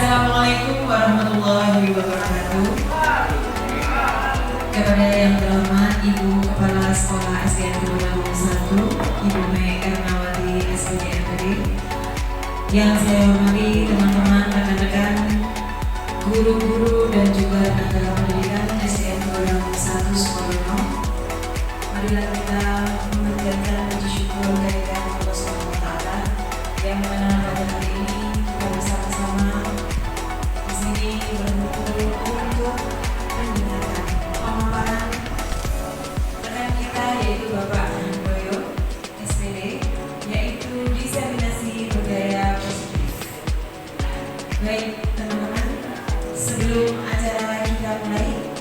Assalamualaikum warahmatullahi wabarakatuh. Kepada yang terhormat Ibu Kepala Sekolah SDN Tulang 1, Ibu Mei Ernawati SPDMPD, yang saya hormati teman-teman, rekan-rekan, guru-guru dan juga tenaga pendidikan SDN Tulang 1 Sukodono. Marilah kita mengerjakan puji syukur kehadiran Allah Subhanahu wa Ta'ala yang mana pada hari ini kita bersama-sama di sini berkumpul untuk mendengarkan pemaparan rekan kita yaitu Bapak Handoyo SPD, yaitu diseminasi budaya positif. Baik teman-teman, sebelum acara kita mulai,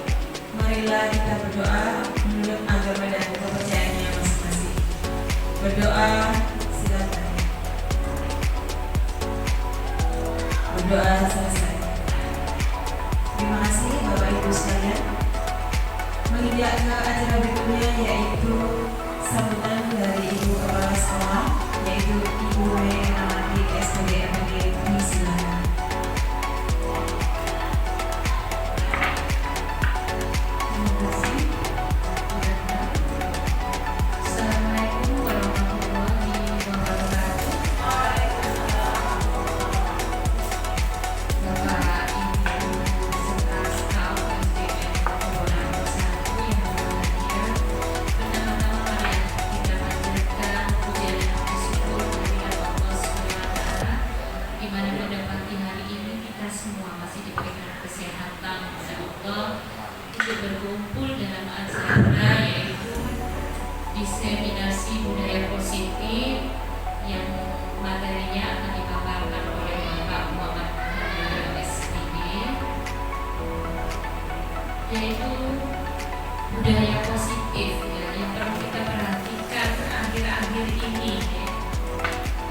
marilah kita berdoa menurut agama dan kepercayaannya masing-masing. Berdoa, silakan. Berdoa selesai. Terima kasih Bapak Ibu sekalian. Menginjak ke acara berikutnya yaitu sambutan dari Ibu Kepala Sekolah, yaitu Ibu Mei Ernawati SPDMPD. Silakan. Terima kasih. Assalamualaikum warahmatullahi wabarakatuh. Bapak, Ibu, beserta staf SDN Tulang 1 yang berbahagia, pertama-tama mari kita panjatkan pujian dan puji syukur kehadirat Allah SWT, di mana pada pagi hari ini kita semua masih diberikan kesehatan oleh Allah untuk berkumpul dalam acara yaitu diseminasi budaya positif yang materinya akan dipaparkan oleh Bapak Muhammad SPD, yaitu budaya positif ya, yang perlu kita perhatikan akhir-akhir ini ya,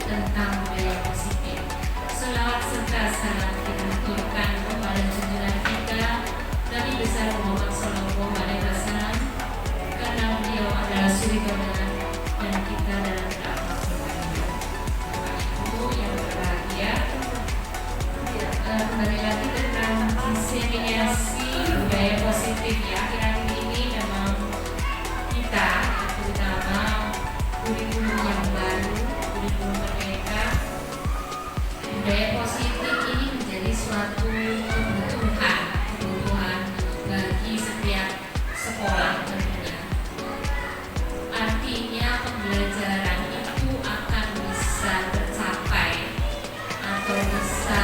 tentang budaya positif. Selawat serta salam kita aturkan kepada junjungan kita Nabi besar Muhammad Sallallahu Alaihi Wasallam, karena beliau adalah suri teladan dan kita dalam dakwah berbagi. Bapak Ibu yang berbahagia, kembali lagi tentang diseminasi budaya positif ya. Akhir-akhir ini memang kita, terutama kurikulum yang baru, kurikulum merdeka, budaya positif ini menjadi suatu kebutuhan bagi setiap sekolah tentunya. Artinya pembelajaran itu akan bisa tercapai atau bisa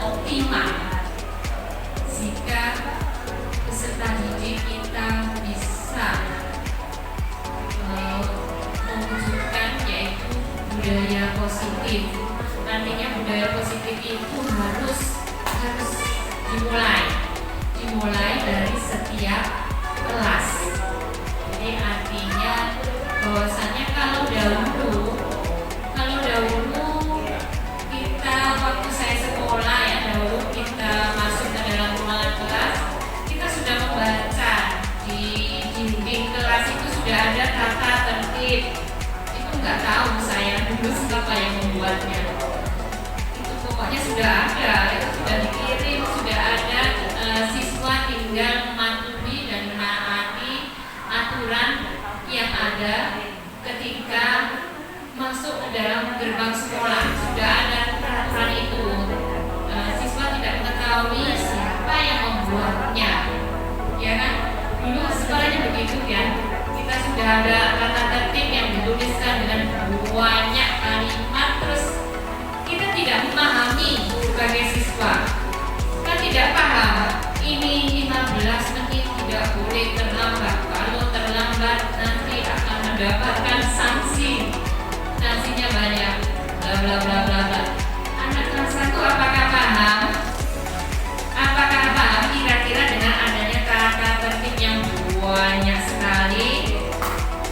optimal jika peserta didik kita bisa mewujudkan yaitu budaya positif. Nantinya budaya positif itu harus dimulai dari setiap kelas. Jadi artinya bahwasanya kalau dahulu kita waktu saya sekolah ya, dahulu kita masuk ke dalam ruangan kelas, kita sudah membaca di dinding kelas itu sudah ada tata tertib. Itu nggak tahu saya dulu siapa yang membuatnya. Itu pokoknya sudah ada, itu sudah dikirim, sudah ada. Siswa tinggal mematuhi dan menaati aturan yang ada ketika masuk ke dalam gerbang sekolah. Sudah ada peraturan itu. Siswa tidak mengetahui siapa yang membuatnya, ya kan? Dulu sekolahnya begitu kan? Kita sudah ada kata tertib yang dituliskan dengan banyak kalimat, terus kita tidak memahami sebagai siswa. Kita tidak paham. Ini 15 menit tidak boleh terlambat. Kalau terlambat nanti akan mendapatkan sanksi. Sanksinya banyak. Bla bla bla bla bla. Anak kelas 1 apakah paham? Apakah paham kira-kira dengan adanya kata tertib yang banyak sekali?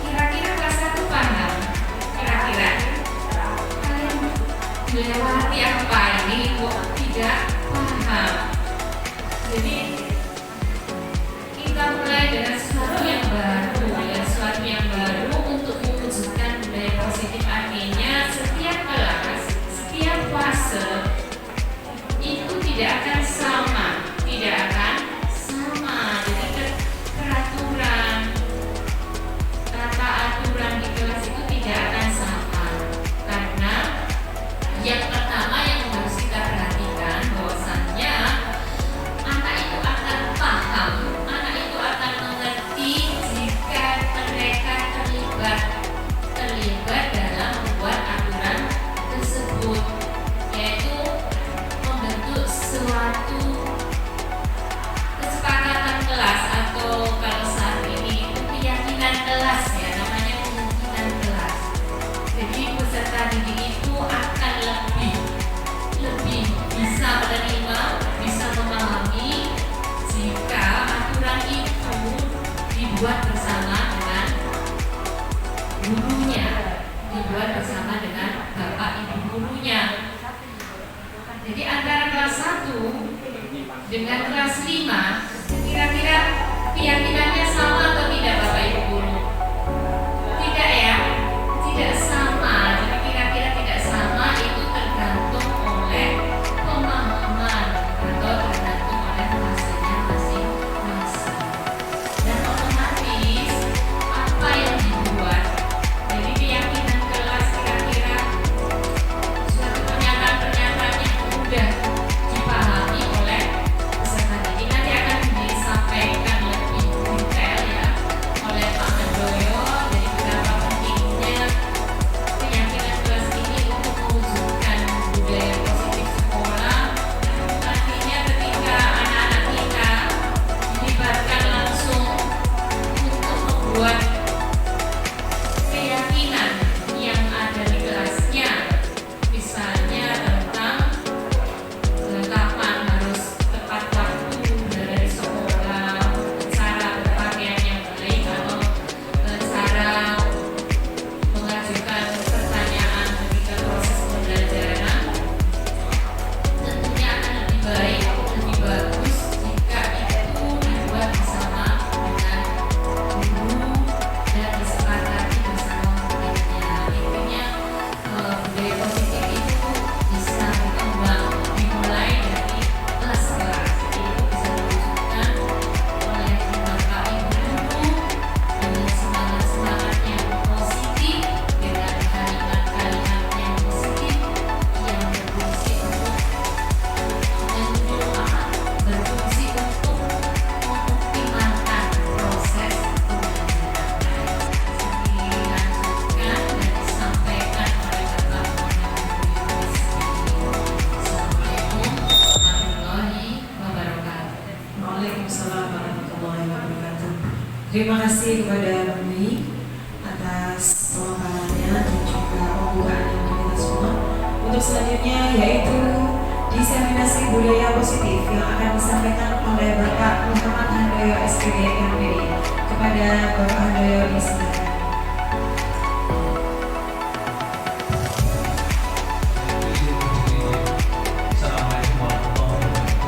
Kira-kira kelas 1 paham? Kira-kira kalian melewati apa ini kok tidak paham? Jadi kita mulai dengan sesuatu yang baru ya, sesuatu yang baru untuk mewujudkan budaya positif. Artinya setiap kelas, setiap tidak akan sama, tidak akan sama. Jadi peraturan, tata aturan di kelas itu tidak akan sama, karena yang pertama yang harus kita perhatikan bahwasannya anak itu akan paham, anak itu akan mengerti jika mereka terlibat dalam membuat aturan tersebut, yaitu membentuk suatu kesepakatan kelas, atau kalau saat ini itu keyakinan kelas, ya namanya keyakinan kelas. Jadi peserta didik itu akan lebih bisa menerima, bisa memahami jika aturan itu dibuat bersama dengan gurunya, dibuat bersama dengan bapak ibu gurunya. Jadi antara kelas 1 dengan kelas 5 kira-kira keyakinannya sama atau tidak bapak ibu guru? Tidak ya, tidak sama. Jadi kira-kira tidak sama, itu tergantung oleh pemahaman atau tergantung oleh kelasnya masing-masing. Dan otomatis apa yang dibuat, jadi keyakinan kelas kira-kira suatu pernyataan-pernyataan yang mudah dipahami oleh peserta didik, nanti akan disampaikan lebih detail ya oleh Pak Handoyo. Jadi betapa pentingnya keyakinan kelas ini untuk mewujudkan budaya positif sekolah. Artinya ketika anak-anak kita dilibatkan langsung untuk membuat keyakinan yang ada di kelasnya, misalnya tentang kapan harus tepat waktu dari sekolah, cara berpakaian yang baik, atau cara mengajukan pertanyaan ketika proses pembelajaran, tentunya akan lebih baik, lebih bagus jika itu dibuat bersama dengan guru dan disepakati bersama muridnya. Intinya budaya positif itu bisa berkembang dimulai dari kelas-kelas. Jadi itu bisa diwujudkan oleh bapak ibu guru dengan semangat-semangat yang positif, dengan kalimat-kalimat yang positif yang berfungsi untuk mengoptimalkan proses pembelajaran. Dilanjutkan dan disampaikan oleh Bapak Assalamualaikum warahmatullahi wabarakatuh. Waalaikumsalam warahmatullahi wabarakatuh. Terima kasih kepada Bumi atas pemaparannya dan juga pembukaannya untuk kita semua. Untuk selanjutnya yaitu diseminasi budaya positif yang akan disampaikan oleh Bapak Muhammad Handoyo SPG MPD. Kepada Bapak Handoyo disilakan. Assalamualaikum warahmatullahi wabarakatuh.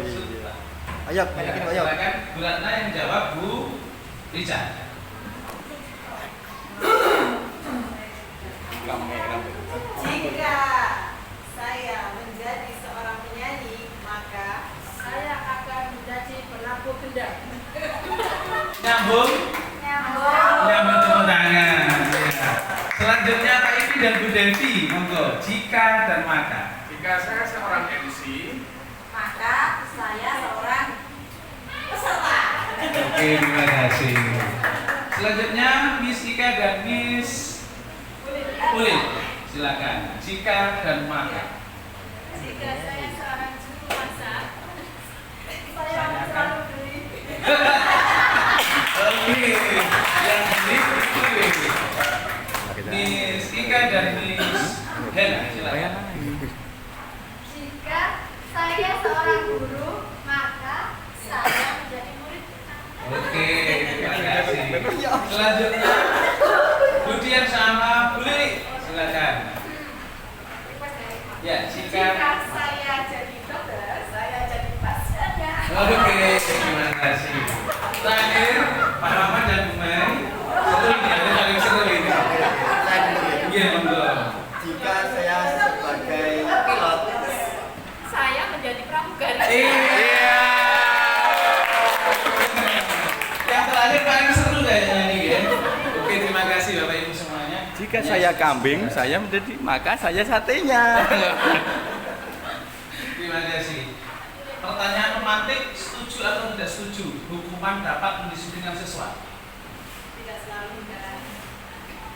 iya. Ayo, Ya, ayo. silakan Bu Ratna yang jawab Bu Rica. Jika saya menjadi seorang penyanyi, maka saya akan menjadi pelaku gendang. Nyambung? Nyambung tepuk tangan. Ya. Selanjutnya Pak Ipi dan Bu Devi, monggo. Jika dan maka. Jika saya seorang MC, Maka saya seorang peserta. Oke, terima kasih. Selanjutnya Miss Ika dan Miss Ulin. Silakan. Jika dan maka. Jika saya seorang juru masak, saya selalu beli. Oke, yang ini Ulin. Miss Ika dan Miss Hena, silakan. Jika saya seorang guru, maka saya menjadi murid. Oke, terima kasih. Selanjutnya Budian sama Bu Lili, silakan. Ya, Jika jika. saya jadi dokter, saya jadi pasiennya. Oke, terima kasih. Terakhir Pak Rahmat dan Bu Mei. Seru ini, ada paling seru ini. Iya, monggo. Jika saya sebagai pilot, Saya menjadi pramugari. Iya. Yang terakhir paling seru kayaknya ini ya. Oke, terima kasih Bapak Ibu semuanya. jika Ya. saya kambing, saya menjadi maka saya satenya. Terima kasih. Pertanyaan pemantik, setuju atau tidak setuju? Hukuman dapat mendisiplinkan siswa. Tidak selalu enggak.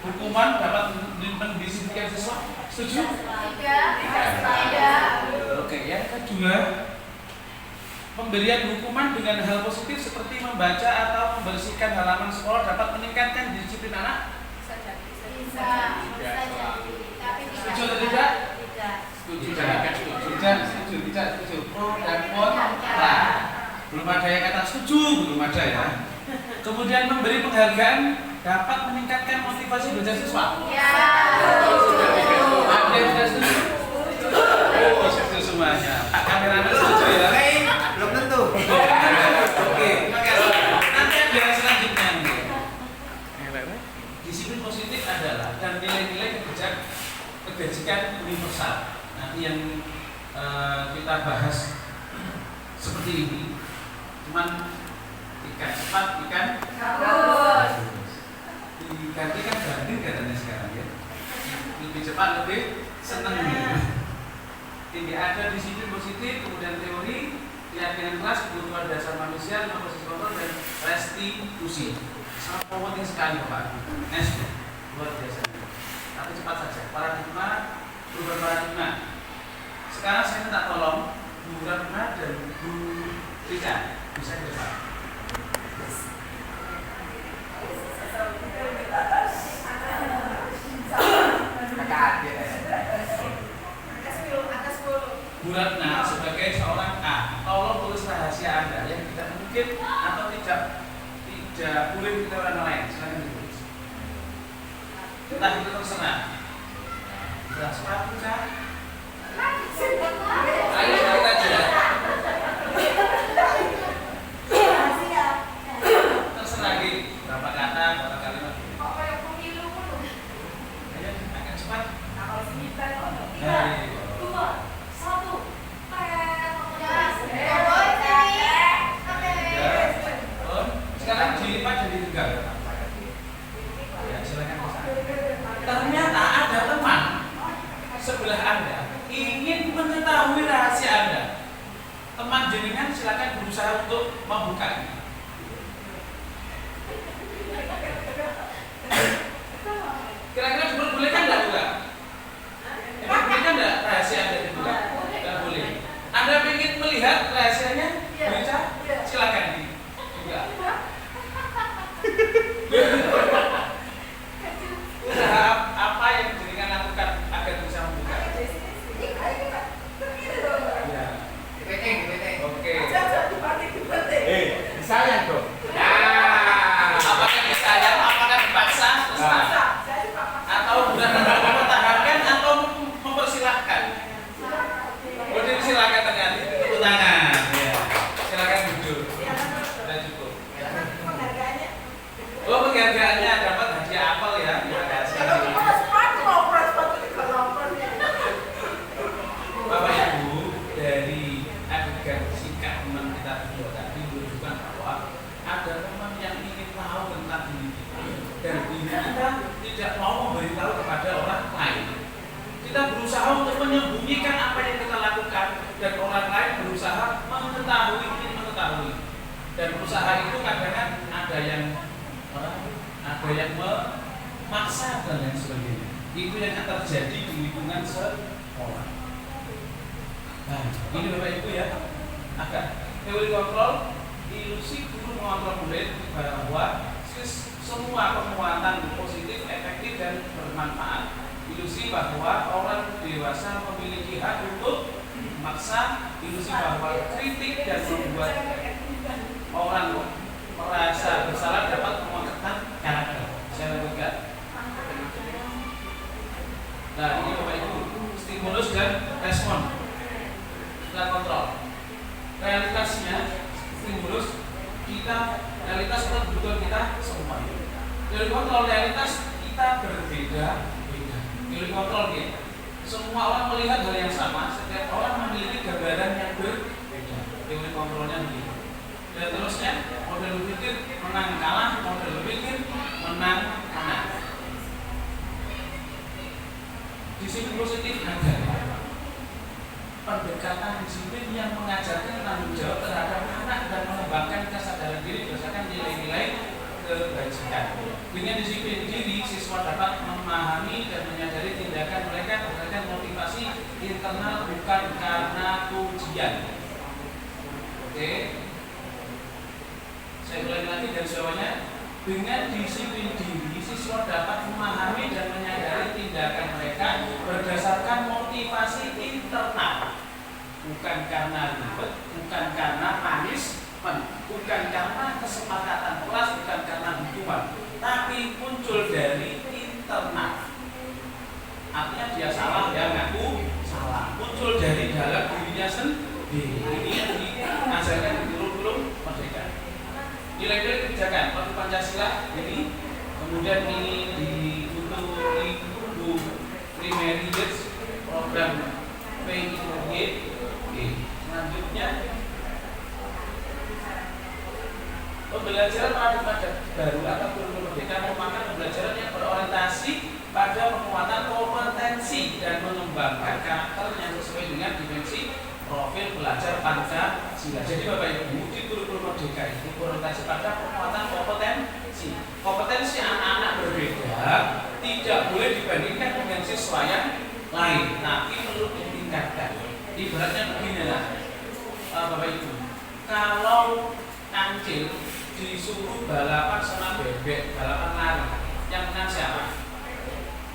Hukuman dapat mendisiplinkan siswa? Setuju? Tidak. Oke, yang kedua, pemberian hukuman dengan hal positif seperti membaca atau membersihkan halaman sekolah dapat meningkatkan disiplin anak? Bisa jadi. Tapi Setuju atau tidak? Tidak. Setuju, tidak setuju. Pro dan kontra. Belum ada yang kata setuju, belum ada ya. Kemudian memberi penghargaan dapat meningkatkan motivasi belajar siswa. Ya. Ada yang tidak setuju? Oh, setuju semuanya. Pak kameramen setuju ya? Belum tentu. Oke, terima kasih. Nanti ada selanjutnya nih. Disiplin positif adalah dan nilai-nilai kebajikan universal. Nanti yang kita bahas seperti ini. Cuman ikan cepat, ikan digantikan banding katanya sekarang ya. Lebih cepat, lebih senang. Tidak ada disiplin positif, kemudian teori, keyakinan kelas, kebutuhan dasar manusia, posisi kontrol dan restitusi. Sangat penting sekali Bapak. Next, luar biasa. Tapi cepat saja. Paradigma, perubahan paradigma. Sekarang saya minta tolong Bu Ratna dan Bu Rika bisa ke depan. Bu Ratna sebagai seorang A, tolong tulis rahasia Anda yang tidak mungkin atau tidak boleh kita orang lain. Silakan ditulis. Entah itu terserah. Sudah sepatu kah? Ayo kita aja. Terserah lagi berapa kata, berapa kalimat. Ayo agak cepat. Hai. Sekarang dilipat jadi 3. Ya, silakan ke sana. Ternyata ada teman sebelah Anda ingin mengetahui rahasia Anda. Teman jenengan silakan berusaha untuk membukanya. Kira-kira diperbolehkan nggak buka? Diperbolehkan nggak rahasia Anda dibuka? Nggak boleh. Anda ingin melihat rahasianya? Bisa? Silakan dibuka. Usaha apa yang jenengan lakukan agar bisa membuka? Ya. Oke. disayang dong. Apakah disayang? Apakah dipaksa? Terserah. Atau sudah mempertahankan atau mempersilahkan? Boleh silakan ternyata tepuk tangan. Ya. menjaga sikap teman kita berdua tadi menunjukkan bahwa ada teman yang ingin tahu tentang diri kita dan diri kita tidak mau memberitahu kepada orang lain. Kita berusaha untuk menyembunyikan apa yang kita lakukan dan orang lain berusaha ingin mengetahui. Dan usaha itu kadang-kadang ada yang memaksa dan lain sebagainya. Itu yang terjadi di lingkungan sekolah. Nah, ini Bapak Ibu ya, agak teori kontrol, ilusi guru mengontrol murid bahwa semua penguatan positif, efektif dan bermanfaat. Ilusi bahwa orang dewasa memiliki hak untuk memaksa, ilusi bahwa kritik dan membuat orang merasa bersalah dapat memotretkan karakter. Saya lanjutkan. Nah, ini Bapak Ibu, stimulus dan respon. Kita kontrol. Realitasnya, stimulus realitas kebutuhan kita semua. Dari kontrol realitas kita berbeda. Dari kontrol ya. Semua orang melihat hal yang sama, setiap orang memiliki gambaran yang berbeda. Teori kontrolnya begitu. Dan terusnya model berpikir menang kalah, model berpikir menang. Disiplin positif ada pendekatan disiplin yang mengajarkan tanggung jawab terhadap anak dan mengembangkan kesadaran diri berdasarkan nilai-nilai kebajikan. Dengan disiplin diri, siswa dapat memahami dan menyadari tindakan mereka berdasarkan motivasi internal bukan karena ujian. Oke. Saya ulangi lagi dari bawahnya. Dengan disiplin diri, siswa dapat memahami dan menyadari tindakan mereka berdasarkan motivasi internal, bukan karena ribet, bukan karena punishment, bukan karena kesepakatan kelas, bukan karena hukuman, tapi muncul dari internal. Artinya dia salah, dia ngaku salah, muncul dari dalam dirinya sendiri. Ini yang diajarkan di kurikulum Merdeka. Nilai-nilai kebijakan waktu Pancasila ini, kemudian ini untuk di primary years program PIY. Selanjutnya pembelajaran paradigma baru atau kurikulum Merdeka merupakan pembelajaran yang berorientasi pada penguatan kompetensi dan mengembangkan karakter yang sesuai dengan dimensi profil belajar Pancasila. Jadi Bapak Ibu, di kurikulum Merdeka itu berorientasi pada penguatan kompetensi. Kompetensi anak-anak berbeda tidak boleh dibandingkan dengan siswa yang lain, tapi perlu ditingkatkan. Ibaratnya beginilah, Bapak Ibu, kalau kancil disuruh balapan sama bebek, balapan lari, yang menang siapa?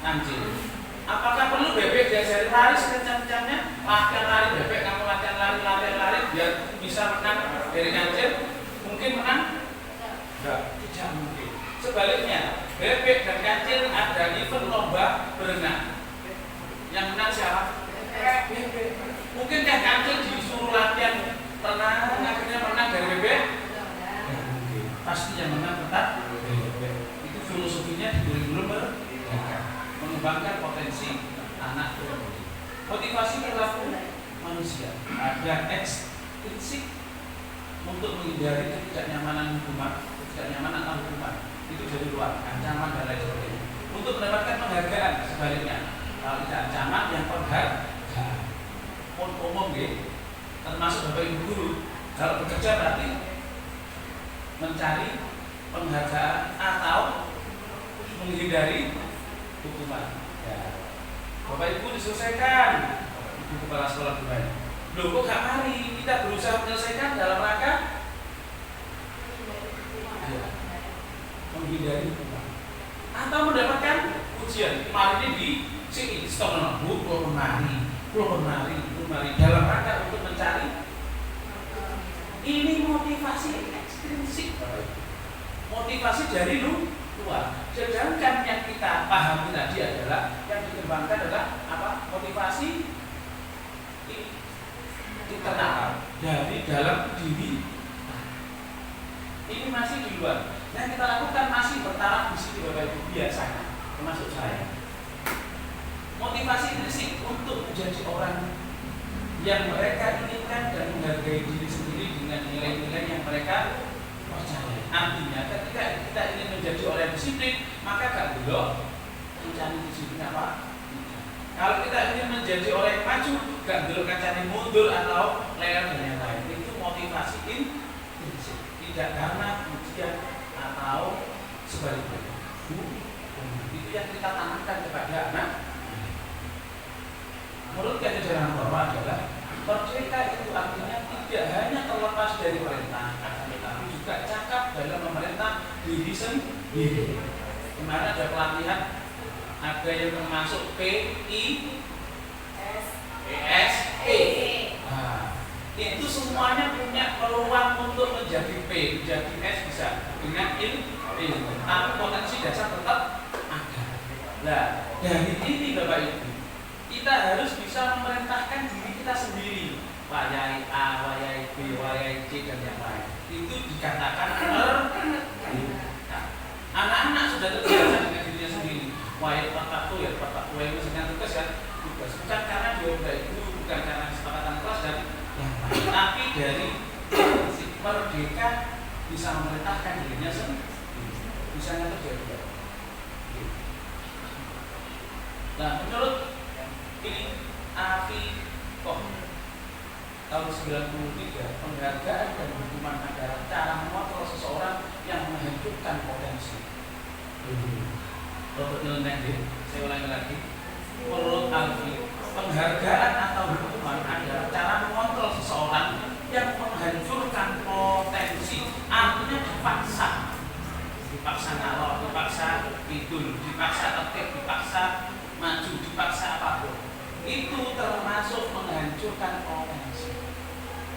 Kancil. Apakah perlu bebek diajari lari sekencang-kencangnya? Latihan lari bebek, kamu latihan lari biar bisa menang dari kancil? Mungkin menang? Tidak mungkin. Sebaliknya, bebek dan kancil ada event lomba berenang. Yang menang siapa? Bebek. Mungkinkah kancil disuruh latihan renang akhirnya menang dari bebek? Tidak mungkin. Pasti yang menang tetap bebek. Itu filosofinya di kurikulum Merdeka. Mengembangkan potensi anak berbudi. Motivasi perilaku manusia ada ekstrinsik untuk menghindari ketidaknyamanan hukuman, ketidaknyamanan hukuman itu dari luar, ancaman dan lain sebagainya. Untuk mendapatkan penghargaan sebaliknya, kalau tidak ancaman yang penghargaan pun umum termasuk Bapak Ibu guru, kalau bekerja berarti mencari penghargaan atau menghindari hukuman. Ya. Bapak Ibu diselesaikan. Ibu kepala sekolah berani. Loh kok gak mari? Kita berusaha menyelesaikan dalam rangka menghindari hukuman atau mendapatkan ujian. Kemarin ini di sini stop Bu, pulau mari dalam rangka untuk mencari. Ini motivasi ekstrinsik. Motivasi dari luar. Sedangkan yang kita pahami tadi adalah yang dikembangkan adalah apa? Motivasi internal dari dalam diri. Ini masih di luar. Yang kita lakukan masih bertaraf di sini Bapak Ibu biasanya, termasuk saya. Motivasi intrinsik untuk menjadi orang yang mereka inginkan dan menghargai diri sendiri dengan nilai-nilai yang mereka percaya. Artinya ketika kita ingin menjadi orang yang disiplin, maka gak belok mencari disiplin apa? Kalau kita ingin menjadi orang yang maju, gak belok mencari mundur atau leher dan yang lain. Itu motivasi intrinsik, tidak karena ujian atau sebaliknya. Itu yang kita tanamkan kepada anak. Menurut ajaran Bapak adalah merdeka itu artinya tidak hanya terlepas dari perintah, akan tetapi juga cakap dalam memerintah diri sendiri. Kemarin ada pelatihan, ada yang termasuk PISE. Nah, itu semuanya punya peluang untuk menjadi P, menjadi S bisa dengan ilmu. Tapi potensi dasar tetap ada. Nah, dari ini Bapak Ibu, kita harus bisa memerintahkan diri kita sendiri. Wayai A, wayai B, wayai C dan yang lain. Itu dikatakan merdeka. Anak-anak sudah terbiasa dengan dirinya sendiri. Wayai pataku ya pataku yang misalkan tugas kan tugas. Bukan karena dia udah itu, bukan karena kesepakatan kelas dan yang lain. Tapi dari merdeka bisa memerintahkan dirinya sendiri. Bisa terjadi. Nah, menurut ini Afi Koh tahun 93 penghargaan dan hukuman adalah cara mengontrol seseorang yang menghancurkan potensi. Untuk nyeleneh deh, saya ulangi lagi. Menurut Afi, penghargaan atau hukuman adalah cara mengontrol seseorang yang menghancurkan potensi. Artinya dipaksa ngalor, dipaksa tidur, dipaksa tertib, dipaksa maju, dipaksa apapun. Itu termasuk menghancurkan potensi.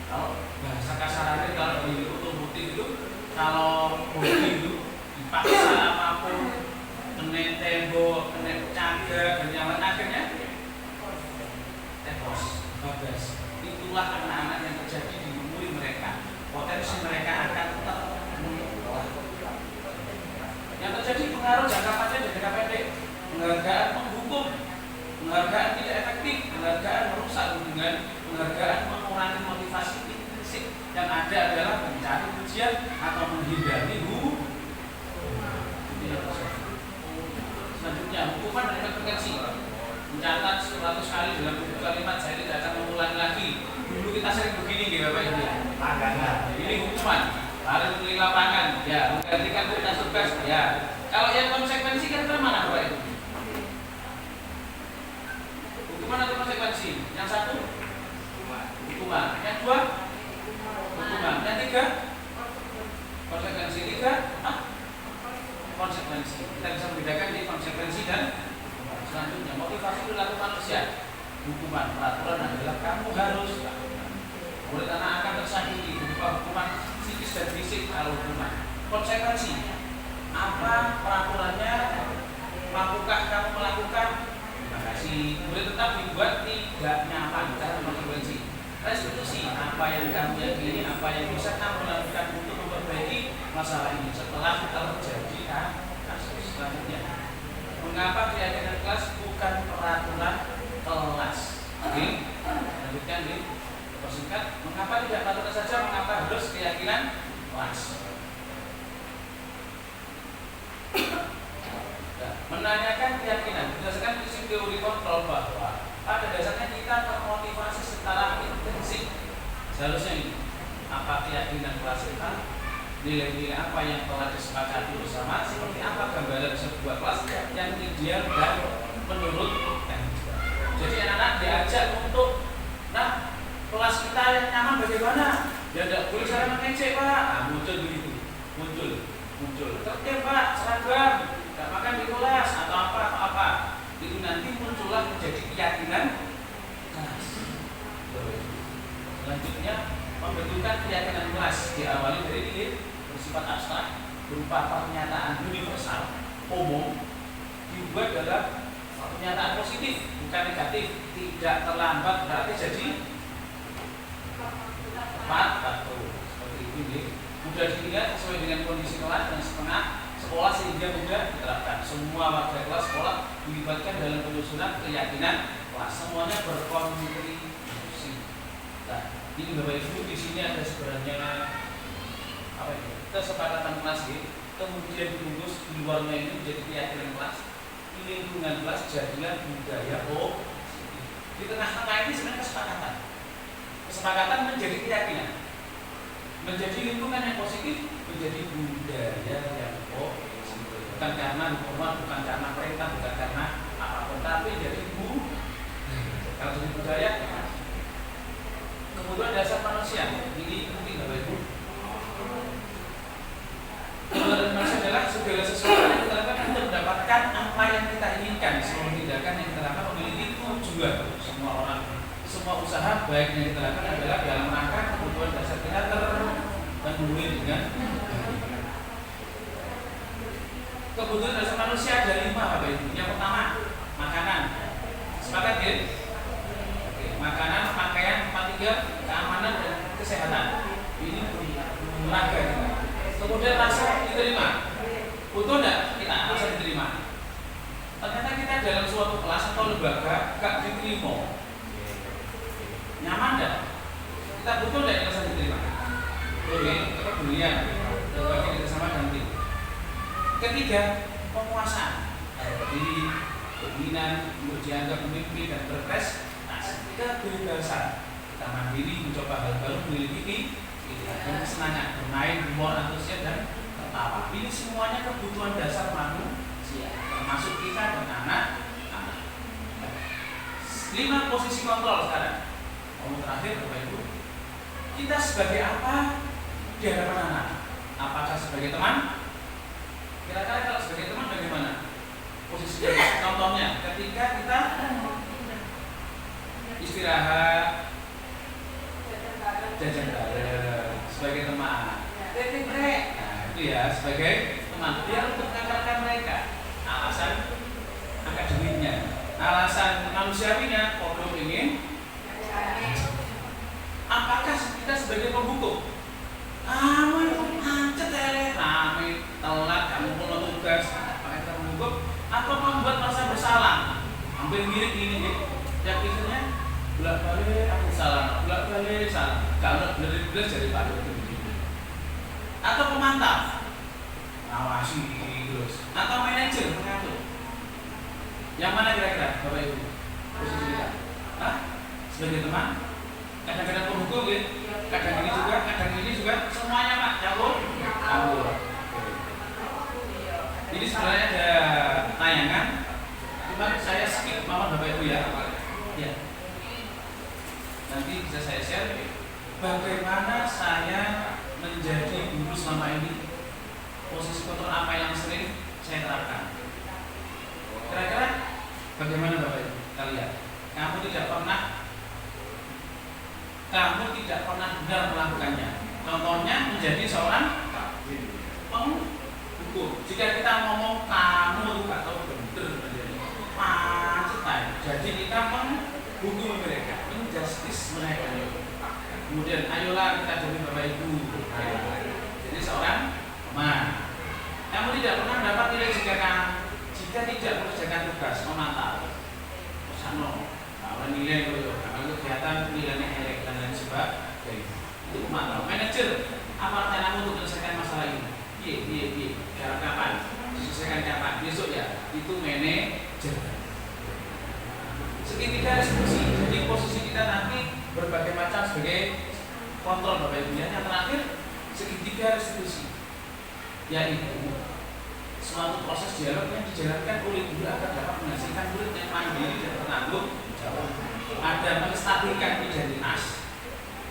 Kalau bahasa kasarannya kalau di otomotif itu, kalau mobil itu dipaksa apapun, kena tembok, kena caga, dan yang lain akhirnya tembos, babas. Itulah anak-anak yang terjadi di umur mereka. Potensi mereka akan terbunuh. Yang terjadi pengaruh jangka panjang dan jangka pendek. Penghargaan menghukum, penghargaan tidak efektif, penghargaan merusak hubungan, penghargaan mengurangi motivasi intrinsik. Yang ada adalah mencari pujian atau menghindari selanjutnya, hukuman dan konsekuensi. Mencatat 100 kali dalam buku kalimat, saya tidak akan mengulangi lagi. Dulu kita sering begini nggih Bapak Ibu. Ini hukuman, harus keliling lapangan, ya, menggantikan tugas tugas, ya. Kalau yang konsekuensi kan mana Bapak Ibu? Hukuman atau konsekuensi? Yang satu hukuman, yang dua hukuman, yang tiga konsekuensi, konsekuensi. Kita bisa membedakan di konsekuensi dan selanjutnya motivasi perilaku manusia. Hukuman, peraturan adalah kamu harus. Murid anak akan tersakiti berupa hukuman psikis dan fisik. Kalau hukuman, konsekuensi apa peraturannya? Mampukah kamu melakukan? Terima kasih. Murid tetap dibuat tidak nyaman karena konsekuensi. Restitusi apa yang kamu yakini, apa yang bisa kamu lakukan untuk memperbaiki masalah ini setelah terjadi kasus. Selanjutnya, mengapa keyakinan kelas bukan peraturan kelas? Oke, lanjutkan nih. Persingkat, mengapa tidak peraturan saja? Mengapa harus keyakinan kelas? Nah, menanyakan keyakinan berdasarkan prinsip teori kontrol bahwa pada dasarnya kita termotivasi secara intrinsik. Seharusnya ini, apa keyakinan kelas kita? Nilai-nilai apa yang telah disepakati bersama, seperti apa gambaran sebuah kelas yang ideal dan menurut jadi anak-anak diajak untuk kelas kita yang nyaman bagaimana? Ya tidak boleh cara mengecek Pak. Muncul begitu, muncul tertib Pak, seragam, tidak makan di kelas atau apa itu nanti muncullah menjadi keyakinan kelas. Selanjutnya, pembentukan keyakinan kelas diawali dari ini bersifat abstrak berupa pernyataan universal umum, dibuat dalam pernyataan positif bukan negatif, tidak terlambat berarti jadi tepat betul seperti ini. Mudah dilihat sesuai dengan kondisi kelas dan setengah sekolah sehingga mudah diterapkan. Semua warga kelas sekolah dilibatkan dalam penyusunan keyakinan kelas. Semuanya berkontribusi. Ini Bapak Ibu, di sini ada sebenarnya kesepakatan kelas G, kemudian dibungkus di luarnya ini menjadi keyakinan kelas, di lingkungan kelas jadilah budaya di tengah-tengah ini sebenarnya kesepakatan menjadi keyakinan, menjadi lingkungan yang positif, menjadi budaya yang positif, bukan karena hukuman, bukan karena perintah, bukan karena apapun, tapi jadi kalau jadi budaya. Kemudian dasar manusia, ini penting Bapak Ibu. Kemudian manusia adalah segala sesuatu yang kita lakukan untuk mendapatkan apa yang kita inginkan. Semua tindakan yang kita lakukan memiliki tujuan. Semua orang, semua usaha baik yang kita lakukan adalah dalam rangka kebutuhan dasar kita terpenuhi dengan kebutuhan dasar manusia ada 5 Bapak Ibu. Yang pertama, makanan. Sepakat ya? Makanan, pakaian, tempat tinggal, keamanan dan kesehatan. Ini raga kita. Kemudian rasa diterima. Butuh enggak kita rasa diterima? Ternyata kita dalam suatu kelas atau lembaga gak diterima. Nyaman enggak? Kita butuh enggak rasa diterima? Boleh, kepedulian, berbagi kerjasama dan tim. Ketiga, penguasaan. Diri, keinginan, dianggap pemimpin dan berprestasi. Kebebasan, kita mandiri, mencoba hal baru, memiliki dan kesenangan, bermain, humor, antusias dan tertawa. Ini semuanya kebutuhan dasar manusia, termasuk kita dan anak-anak. 5 posisi kontrol sekarang. Terakhir Bapak Ibu, kita sebagai apa di hadapan anak? Apakah sebagai teman? Kira-kira kalau sebagai teman bagaimana posisinya? Contohnya, ketika kita istirahat, jajan bareng sebagai teman, nah itu ya sebagai teman, biar untuk mengantarkan mereka. Alasan akademiknya, alasan manusiawinya, kalau ingin. Apakah kita sebagai pembuku? Kamu itu macet rame, telat, kamu punya tugas, apakah kita pembuku? Atau membuat merasa bersalah? Hampir mirip ini, ya kisahnya. Bolak-balik aku salah, bolak-balik salah. Kalau benar-benar jadi pada atau pemantau, awasi terus, atau manajer mengatur. Yang mana kira-kira Bapak Ibu posisi kita? Sebagai teman, kadang-kadang pembuku, ya? kadang ini juga, semuanya Pak campur. Ini sebenarnya ada tayangan, cuma saya skip mohon Bapak Ibu ya. Ya. Nanti bisa saya share bagaimana saya menjadi guru selama ini, posisi kontrol apa yang sering saya terapkan. Kira-kira bagaimana Bapak Ibu kalian? Kamu tidak pernah benar melakukannya. Contohnya menjadi seorang penghukum. Jika kita ngomong kamu itu atau benar menjadi pancitan, jadi kita menghukum mereka. Justice mereka. Kemudian ayolah kita jadi Bapak Ibu. Jadi seorang teman. Kamu tidak pernah dapat nilai jika tidak mengerjakan tugas memantau. Sano, kalau nilai kalau kegiatan nilainya elek dan lain sebagainya. Itu memantau. Manajer, apa rencanamu untuk menyelesaikan masalah ini? Iya. Cara kapan? Diselesaikan kapan? Besok ya. Itu manajer. Segitiga resolusi. Jadi posisi kita nanti berbagai macam sebagai kontrol Bapak Ibu. Yang terakhir segitiga resolusi, yaitu suatu proses dialog yang dijalankan oleh guru agar dapat menghasilkan murid yang mandiri dan bertanggung jawab. Ada menstabilkan identitas,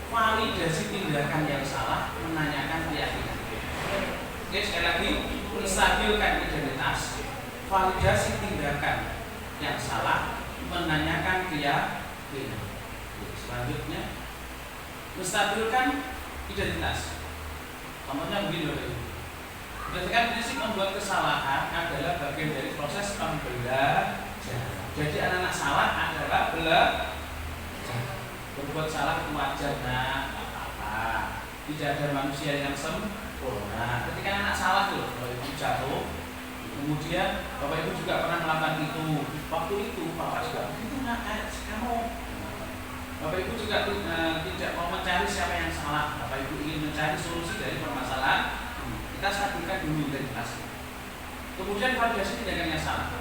validasi tindakan yang salah, menanyakan keyakinan. Oke, sekali lagi, menstabilkan identitas, validasi tindakan yang salah, menanyakan keyakinan. Selanjutnya, menstabilkan identitas. Contohnya begini Bapak Ibu. Berdasarkan prinsip membuat kesalahan adalah bagian dari proses pembelajaran. Jadi anak-anak salah adalah belajar. Berbuat salah itu wajar, nah, apa-apa. Tidak ada manusia yang sempurna. Ketika anak salah tuh, Bapak Ibu jatuh, kemudian Bapak Ibu juga pernah melakukan itu. Waktu itu Bapak juga itu nak kamu. Bapak Ibu juga tidak mau mencari siapa yang salah. Bapak Ibu ingin mencari solusi dari permasalahan, kita stabilkan dulu identitas. Kemudian validasi tindakan yang salah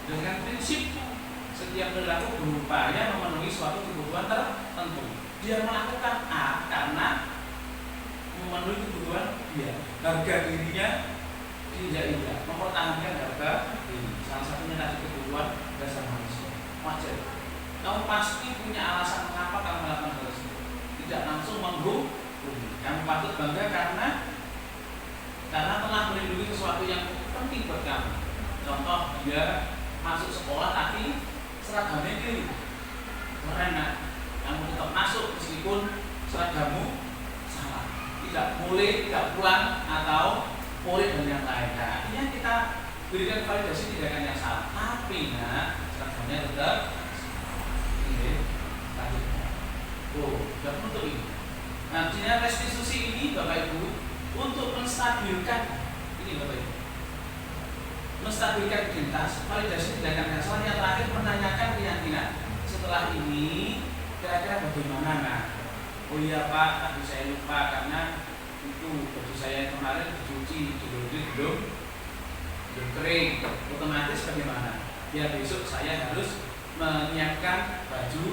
dengan prinsip setiap perilaku berupaya memenuhi suatu kebutuhan tertentu. Dia melakukan A karena memenuhi kebutuhan dia, harga dirinya tidak mempertahankan harga diri. Salah satunya tadi kebutuhan dasar manusia. Wajar. Kamu pasti punya alasan mengapa kamu melakukan hal tersebut. Tidak langsung menghukumi. Kamu patut bangga karena telah melindungi sesuatu yang penting buat kamu. Contoh, dia masuk sekolah tapi seragamnya kiri. Karena kamu tetap masuk meskipun seragammu salah. Tidak boleh, tidak pulang atau boleh dan yang lain. Nah, artinya kita berikan validasi tindakan yang salah. Tapi seragamnya tetap ini lanjutnya. Tidak menutup ini. Nah, artinya restitusi ini Bapak Ibu untuk menstabilkan ini Bapak Ibu. Menstabilkan identitas, validasi tindakan yang salah. Yang terakhir menanyakan keyakinan. Setelah ini kira-kira bagaimana? Nah, oh iya Pak, tadi saya lupa karena itu baju saya kemarin dicuci belum kering. Otomatis bagaimana? Ya besok saya harus menyiapkan baju.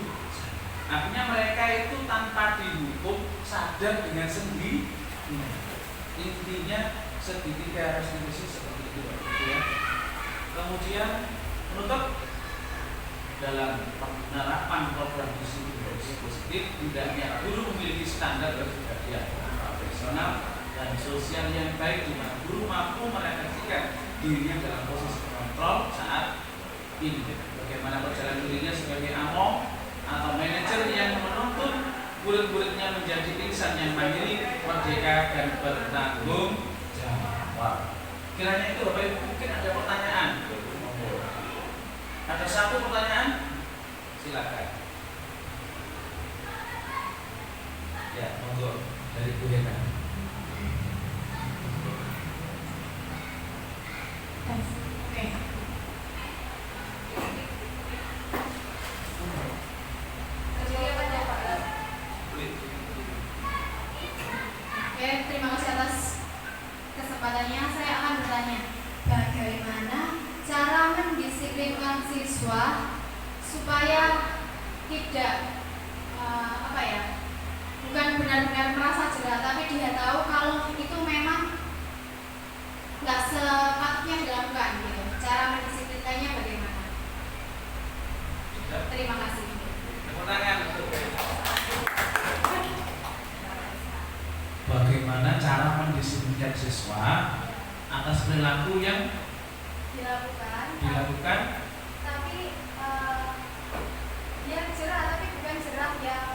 Artinya mereka itu tanpa dihukum sadar dengan sendiri. Intinya segitiga restitusi seperti itu ya. Kemudian menutup dalam penerapan program distribusi positif, tidaknya guru memiliki standar berkepribadian profesional dan sosial yang baik di mana guru mampu merefleksikan dirinya dalam posisi kontrol saat ini. Bagaimana perjalanan dirinya sebagai among atau manajer yang menuntun murid-muridnya menjadi insan yang mandiri, merdeka dan bertanggung jawab. Kiranya itu Bapak Ibu mungkin ada pertanyaan. Ada satu pertanyaan? Silakan. Ya, monggo dari Bu Hena. Oke. Oke, terima kasih atas kesempatannya. Saya akan bertanya, bagaimana cara mendisiplinkan siswa supaya tidak bukan benar-benar merasa jerah, tapi dia tahu kalau itu memang nggak sepatutnya dilakukan gitu. Cara mendisiplinkannya bagaimana? Terima kasih. Pertanyaan. Bagaimana cara mendisiplinkan siswa atas perilaku yang dilakukan? Tapi dia jerah, tapi bukan jerah yang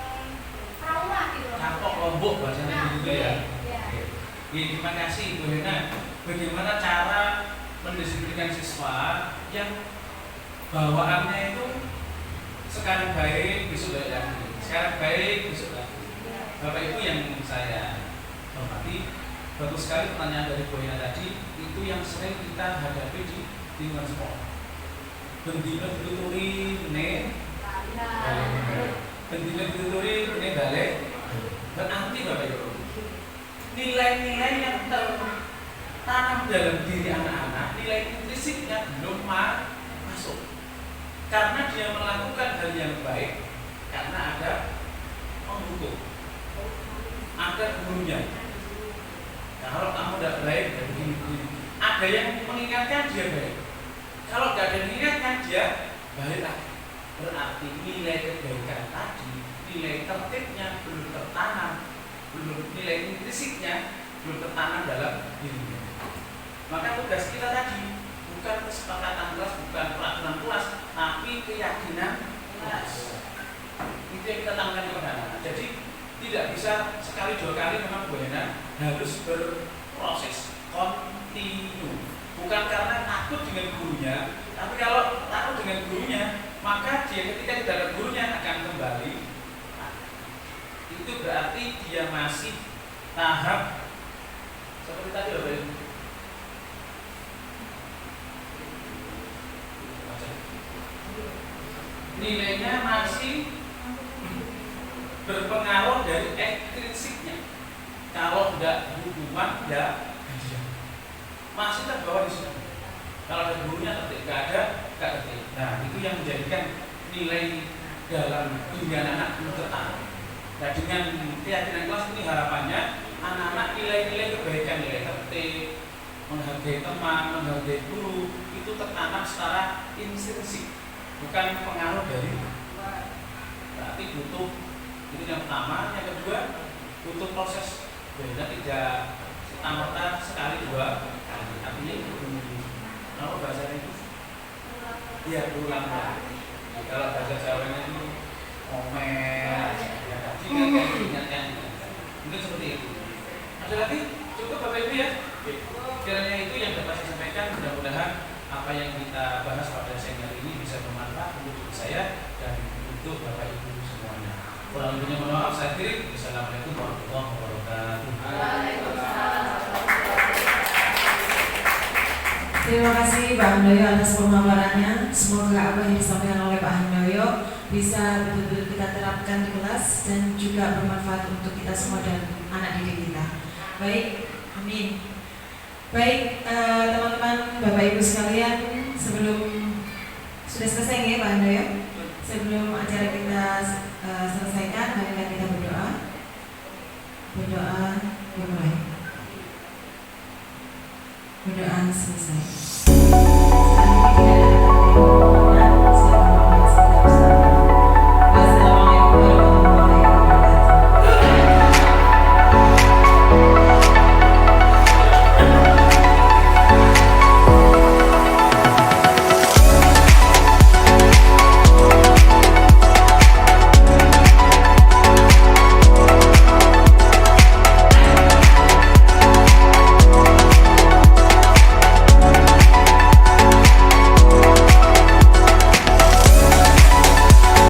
trauma gitu. Kapok lombok bahasanya gitu ya. Iya. Terima kasih Bu Hena. Bagaimana cara mendisiplinkan siswa yang bawaannya itu sekarang baik, besok baik lagi. Sekarang baik, besok lagi. Bapak Ibu yang saya hormati, bagus sekali pertanyaan dari Bu Hena tadi. Itu yang sering kita hadapi di lingkungan sekolah. Bendina dituturi ne bendina dituturi ne balik. Berarti Bapak Ibu, nilai-nilai yang tertanam dalam diri anak-anak, nilai intrinsipnya belum masuk. Karena dia melakukan hal yang baik, karena ada penghukum, ada gurunya. Nah, kalau kamu tidak baik, ya begini. Ada yang mengingatkan dia baik. Kalau tidak ada yang mengingatkan dia baik lagi. Berarti nilai kebaikan tadi, nilai tertibnya belum tertanam, nilai intrinsiknya belum tertanam dalam dirinya. Maka tugas kita tadi bukan kesepakatan kelas, bukan peraturan kelas, tapi keyakinan kelas. Itu yang kita tanamkan kepada anak. Jadi tidak bisa sekali dua kali memang Bu Hena harus berproses kontinu. Bukan karena takut dengan gurunya, tapi kalau takut dengan gurunya, maka dia ketika tidak ada gurunya akan kembali. Itu berarti dia masih tahap seperti tadi Bapak Ibu. Nilainya masih berpengaruh dari ekstrinsiknya. Kalau tidak hubungan ya masih terbawa di sini. Kalau ada gurunya ketik, nggak ada, nggak ketik. Nah itu yang menjadikan nilai dalam dunia anak belum tertanam. Nah dengan keyakinan kelas ini harapannya anak-anak nilai-nilai kebaikan, nilai tertib, menghargai teman, menghargai guru itu tertanam secara intrinsik, bukan pengaruh dari luar. Berarti butuh itu yang pertama, yang kedua butuh proses. Beda tidak serta-merta sekali dua kali. Artinya itu kalau bahasa itu ya berulang kali. Kalau bahasa Jawanya itu omer, ingatkan. Mungkin seperti itu. Ada lagi? Cukup Bapak Ibu ya. Kiranya itu yang dapat saya sampaikan. Mudah-mudahan apa yang kita bahas pada siang hari ini bisa bermanfaat untuk saya dan untuk Bapak Ibu semuanya. Kurang lebihnya mohon maaf, saya akhiri. Assalamualaikum warahmatullahi wabarakatuh. Terima kasih Pak Handoyo atas pemaparannya. Semoga apa yang disampaikan oleh Pak Handoyo bisa betul-betul kita terapkan di kelas dan juga bermanfaat untuk kita semua dan anak didik kita. Baik, amin. Baik, teman-teman, Bapak Ibu sekalian, sebelum sudah selesai ya Pak Handoyo? Sebelum acara kita selesaikan, marilah kita